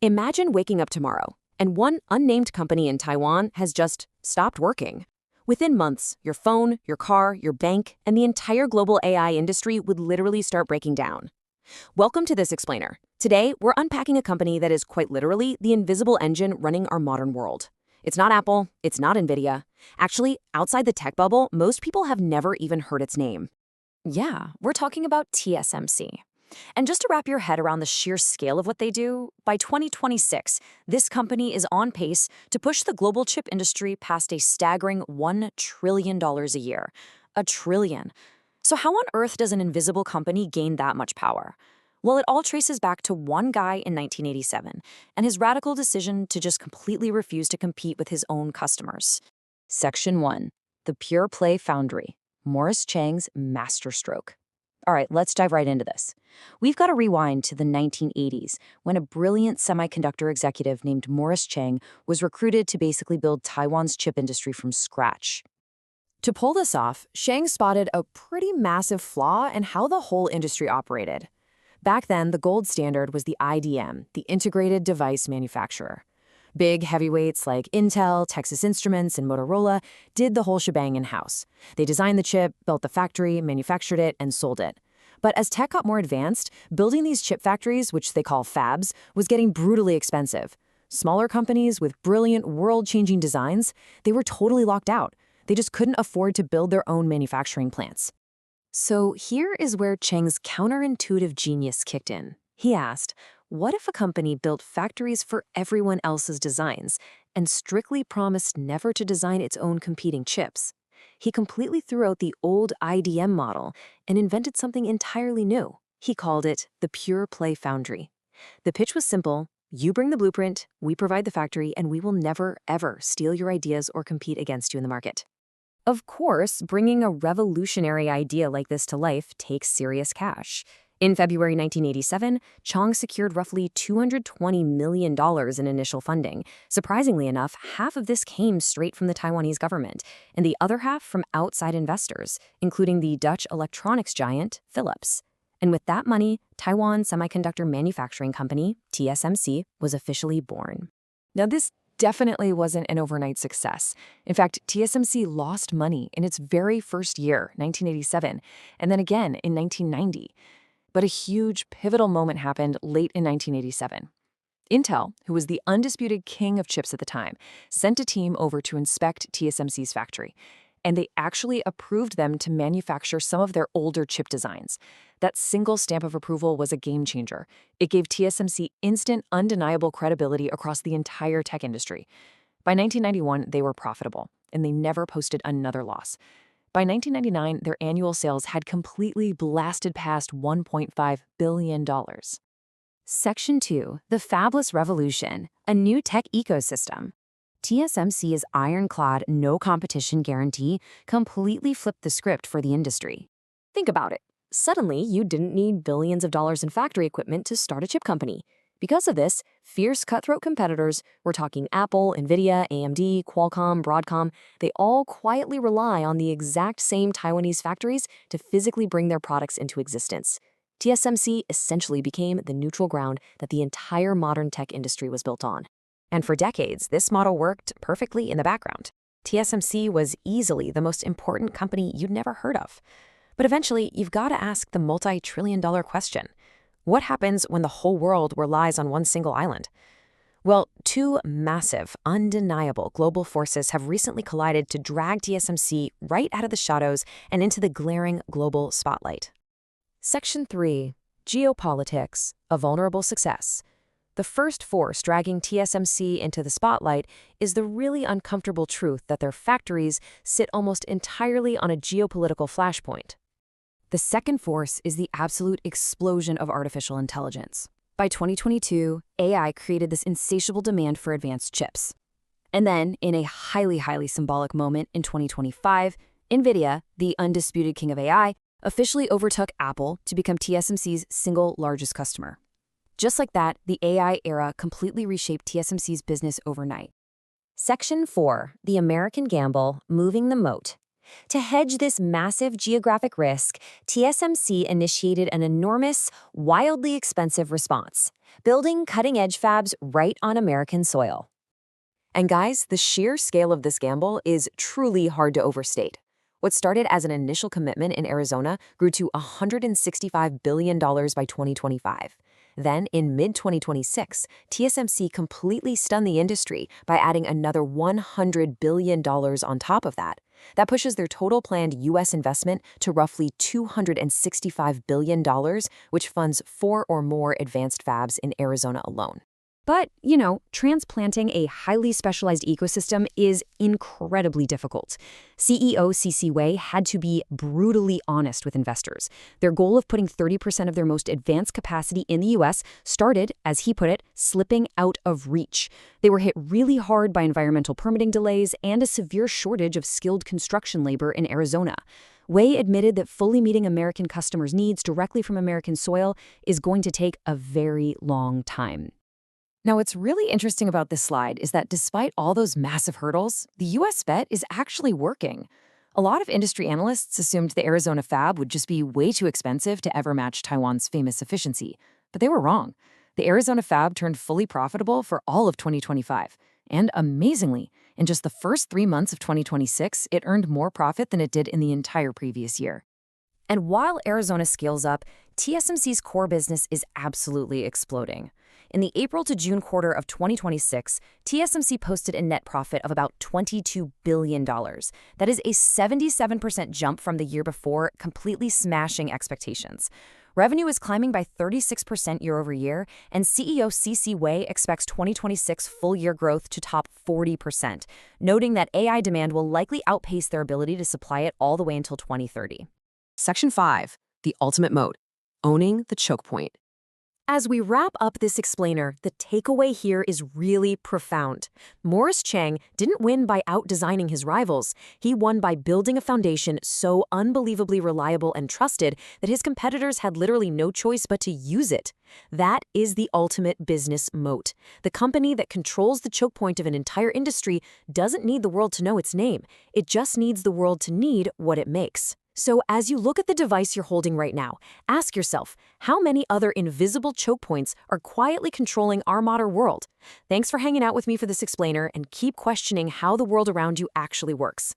Imagine waking up tomorrow, and one unnamed company in Taiwan has just stopped working. Within months, your phone, your car, your bank, and the entire global AI industry would literally start breaking down. Welcome to This Explainer. Today, we're unpacking a company that is quite literally the invisible engine running our modern world. It's not Apple, it's not Nvidia. Actually, outside the tech bubble, most people have never even heard its name. Yeah, we're talking about TSMC. And just to wrap your head around the sheer scale of what they do, by 2026, this company is on pace to push the global chip industry past a staggering $1 trillion a year. A trillion. So how on earth does an invisible company gain that much power? Well, it all traces back to one guy in 1987 and his radical decision to just completely refuse to compete with his own customers. Section 1. The Pure Play Foundry. Morris Chang's masterstroke. All right, let's dive right into this. We've got to rewind to the 1980s when a brilliant semiconductor executive named Morris Chang was recruited to basically build Taiwan's chip industry from scratch. To pull this off, Chang spotted a pretty massive flaw in how the whole industry operated. Back then, the gold standard was the IDM, the Integrated Device Manufacturer. Big heavyweights like Intel, Texas Instruments, and Motorola did the whole shebang in-house. They designed the chip, built the factory, manufactured it, and sold it. But as tech got more advanced, building these chip factories, which they call fabs, was getting brutally expensive. Smaller companies with brilliant, world-changing designs, they were totally locked out. They just couldn't afford to build their own manufacturing plants. So here is where Chang's counterintuitive genius kicked in. He asked, what if a company built factories for everyone else's designs and strictly promised never to design its own competing chips? He completely threw out the old IDM model and invented something entirely new. He called it the Pure Play Foundry. The pitch was simple. You bring the blueprint, we provide the factory, and we will never, ever steal your ideas or compete against you in the market. Of course, bringing a revolutionary idea like this to life takes serious cash. In February 1987, Chang secured roughly $220 million in initial funding. Surprisingly enough, half of this came straight from the Taiwanese government, and the other half from outside investors, including the Dutch electronics giant Philips. And with that money, Taiwan Semiconductor Manufacturing Company, TSMC, was officially born. Now, this definitely wasn't an overnight success. In fact, TSMC lost money in its very first year, 1987, and then again in 1990. But a huge, pivotal moment happened late in 1987. Intel, who was the undisputed king of chips at the time, sent a team over to inspect TSMC's factory, and they actually approved them to manufacture some of their older chip designs. That single stamp of approval was a game changer. It gave TSMC instant, undeniable credibility across the entire tech industry. By 1991, they were profitable, and they never posted another loss. By 1999, their annual sales had completely blasted past $1.5 billion. Section 2. The Fabless Revolution, a new tech ecosystem. TSMC's ironclad no-competition guarantee completely flipped the script for the industry. Think about it. Suddenly, you didn't need billions of dollars in factory equipment to start a chip company. Because of this, fierce cutthroat competitors, we're talking Apple, Nvidia, AMD, Qualcomm, Broadcom, they all quietly rely on the exact same Taiwanese factories to physically bring their products into existence. TSMC essentially became the neutral ground that the entire modern tech industry was built on. And for decades, this model worked perfectly in the background. TSMC was easily the most important company you'd never heard of. But eventually, you've got to ask the multi-trillion-dollar question. What happens when the whole world relies on one single island? Well, two massive, undeniable global forces have recently collided to drag TSMC right out of the shadows and into the glaring global spotlight. Section 3. Geopolitics, a vulnerable success. The first force dragging TSMC into the spotlight is the really uncomfortable truth that their factories sit almost entirely on a geopolitical flashpoint. The second force is the absolute explosion of artificial intelligence. By 2022, AI created this insatiable demand for advanced chips. And then, in a highly symbolic moment in 2025, Nvidia, the undisputed king of AI, officially overtook Apple to become TSMC's single largest customer. Just like that, the AI era completely reshaped TSMC's business overnight. Section 4. The American Gamble, Moving the Moat. To hedge this massive geographic risk, TSMC initiated an enormous, wildly expensive response, building cutting-edge fabs right on American soil. And guys, the sheer scale of this gamble is truly hard to overstate. What started as an initial commitment in Arizona grew to $165 billion by 2025. Then, in mid-2026, TSMC completely stunned the industry by adding another $100 billion on top of that. That pushes their total planned U.S. investment to roughly $265 billion, which funds 4 or more advanced fabs in Arizona alone. But, transplanting a highly specialized ecosystem is incredibly difficult. CEO C.C. Wei had to be brutally honest with investors. Their goal of putting 30% of their most advanced capacity in the U.S. started, as he put it, slipping out of reach. They were hit really hard by environmental permitting delays and a severe shortage of skilled construction labor in Arizona. Wei admitted that fully meeting American customers' needs directly from American soil is going to take a very long time. Now, what's really interesting about this slide is that despite all those massive hurdles, the U.S. bet is actually working. A lot of industry analysts assumed the Arizona fab would just be way too expensive to ever match Taiwan's famous efficiency, but they were wrong. The Arizona fab turned fully profitable for all of 2025, and amazingly, in just the first 3 months of 2026, it earned more profit than it did in the entire previous year. And while Arizona scales up, TSMC's core business is absolutely exploding. In the April to June quarter of 2026, TSMC posted a net profit of about $22 billion. That is a 77% jump from the year before, completely smashing expectations. Revenue is climbing by 36% year over year, and CEO C.C. Wei expects 2026 full-year growth to top 40%, noting that AI demand will likely outpace their ability to supply it all the way until 2030. Section 5. The ultimate moat. Owning the choke point. As we wrap up this explainer, the takeaway here is really profound. Morris Chang didn't win by out-designing his rivals. He won by building a foundation so unbelievably reliable and trusted that his competitors had literally no choice but to use it. That is the ultimate business moat. The company that controls the choke point of an entire industry doesn't need the world to know its name. It just needs the world to need what it makes. So as you look at the device you're holding right now, ask yourself, how many other invisible choke points are quietly controlling our modern world? Thanks for hanging out with me for this explainer, and keep questioning how the world around you actually works.